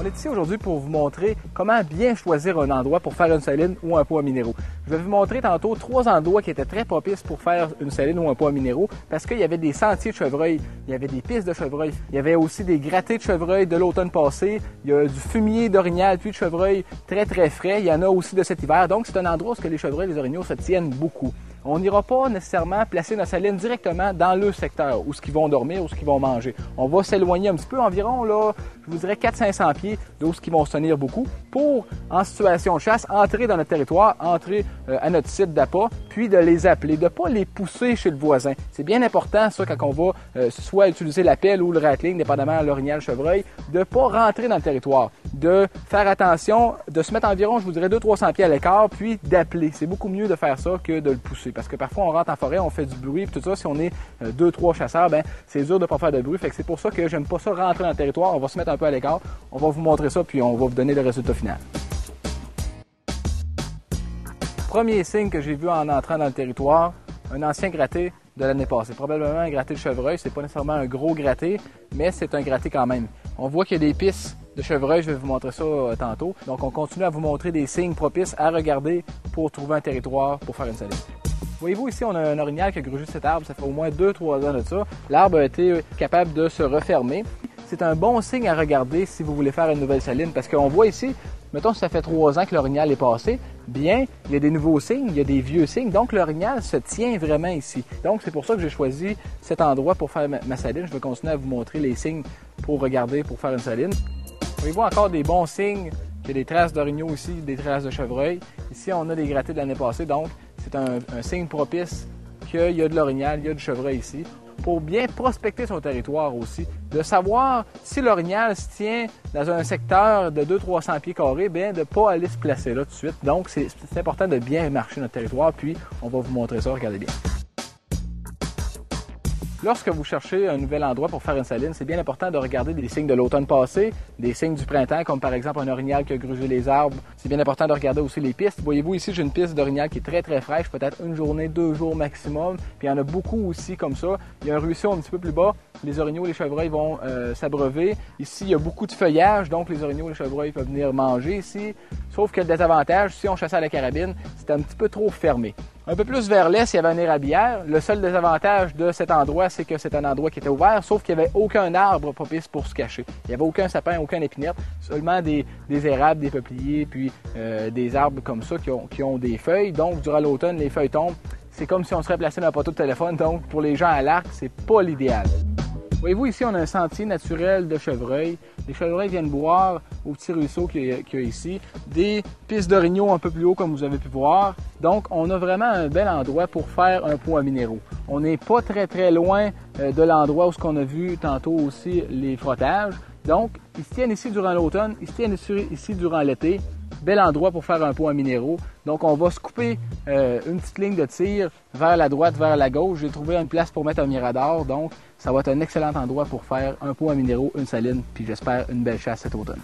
On est ici aujourd'hui pour vous montrer comment bien choisir un endroit pour faire une saline ou un pot à minéraux. Je vais vous montrer tantôt 3 endroits qui étaient très propices pour faire une saline ou un pot à minéraux parce qu'il y avait des sentiers de chevreuil, il y avait des pistes de chevreuil, il y avait aussi des grattés de chevreuil de l'automne passé, il y a du fumier d'orignal puis de chevreuil très frais, il y en a aussi de cet hiver. Donc c'est un endroit où les chevreuils et les orignaux se tiennent beaucoup. On n'ira pas nécessairement placer notre saline directement dans le secteur où ils vont dormir, où ils vont manger. On va s'éloigner un petit peu, environ, là, je vous dirais 400-500 pieds d'où ils vont se tenir beaucoup pour, en situation de chasse, entrer dans notre territoire, entrer à notre site d'appât, puis de les appeler, de ne pas les pousser chez le voisin. C'est bien important, ça, quand on va soit utiliser la pelle ou le rattling, dépendamment de l'orignal chevreuil, de ne pas rentrer dans le territoire, de faire attention, de se mettre environ, je vous dirais, 200-300 pieds à l'écart, puis d'appeler. C'est beaucoup mieux de faire ça que de le pousser. Parce que parfois, on rentre en forêt, on fait du bruit, puis tout ça, si on est 2-3 chasseurs, ben c'est dur de ne pas faire de bruit. Fait que c'est pour ça que j'aime pas ça rentrer dans le territoire. On va se mettre un peu à l'écart, on va vous montrer ça, puis on va vous donner le résultat final. Premier signe que j'ai vu en entrant dans le territoire, un ancien gratté de l'année passée. Probablement un gratté de chevreuil, c'est pas nécessairement un gros gratté, mais c'est un gratté quand même. On voit qu'il y a des pistes de chevreuil, je vais vous montrer ça tantôt. Donc on continue à vous montrer des signes propices à regarder pour trouver un territoire pour faire une saline. Voyez-vous ici, on a un orignal qui a grugé cet arbre, ça fait au moins 2-3 ans de ça. L'arbre a été capable de se refermer. C'est un bon signe à regarder si vous voulez faire une nouvelle saline parce qu'on voit ici, mettons que ça fait 3 ans que l'orignal est passé, bien, il y a des nouveaux signes, il y a des vieux signes, donc l'orignal se tient vraiment ici. Donc c'est pour ça que j'ai choisi cet endroit pour faire ma saline. Je vais continuer à vous montrer les signes pour regarder, pour faire une saline. Voyez-vous encore des bons signes, qu'il y a des traces d'orignaux ici, des traces de chevreuil. Ici, on a des grattés de l'année passée, donc c'est un signe propice qu'il y a de l'orignal, il y a du chevreuil ici. Pour bien prospecter son territoire aussi, de savoir si l'orignal se tient dans un secteur de 200-300 pieds carrés, bien de ne pas aller se placer là tout de suite. Donc, c'est important de bien marcher notre territoire, puis on va vous montrer ça, regardez bien. Lorsque vous cherchez un nouvel endroit pour faire une saline, c'est bien important de regarder des signes de l'automne passé, des signes du printemps, comme par exemple un orignal qui a grugé les arbres. C'est bien important de regarder aussi les pistes. Voyez-vous ici, j'ai une piste d'orignal qui est très fraîche, peut-être une journée, 2 jours maximum. Puis il y en a beaucoup aussi comme ça. Il y a un ruisseau un petit peu plus bas. Les orignaux et les chevreuils vont s'abreuver. Ici, il y a beaucoup de feuillage, donc les orignaux et les chevreuils peuvent venir manger ici. Sauf que le désavantage, si on chassait à la carabine, c'est un petit peu trop fermé. Un peu plus vers l'est, il y avait une érablière. Le seul désavantage de cet endroit, c'est que c'est un endroit qui était ouvert, sauf qu'il n'y avait aucun arbre propice pour se cacher. Il n'y avait aucun sapin, aucun épinette, seulement des érables, des peupliers, puis des arbres comme ça qui ont des feuilles. Donc, durant l'automne, les feuilles tombent. C'est comme si on serait placé dans un poteau de téléphone. Donc, pour les gens à l'arc, c'est pas l'idéal. Voyez-vous, ici, on a un sentier naturel de chevreuil. Les chevreuils viennent boire au petit ruisseau qu'il y a ici. Des pistes d'orignaux un peu plus haut, comme vous avez pu voir. Donc, on a vraiment un bel endroit pour faire un pot à minéraux. On n'est pas très loin de l'endroit où on a vu tantôt aussi les frottages. Donc, ils se tiennent ici durant l'automne, ils se tiennent ici durant l'été. Bel endroit pour faire un pot à minéraux. Donc, on va se couper une petite ligne de tir vers la droite, vers la gauche. J'ai trouvé une place pour mettre un mirador. Donc, ça va être un excellent endroit pour faire un pot à minéraux, une saline, puis j'espère une belle chasse cet automne.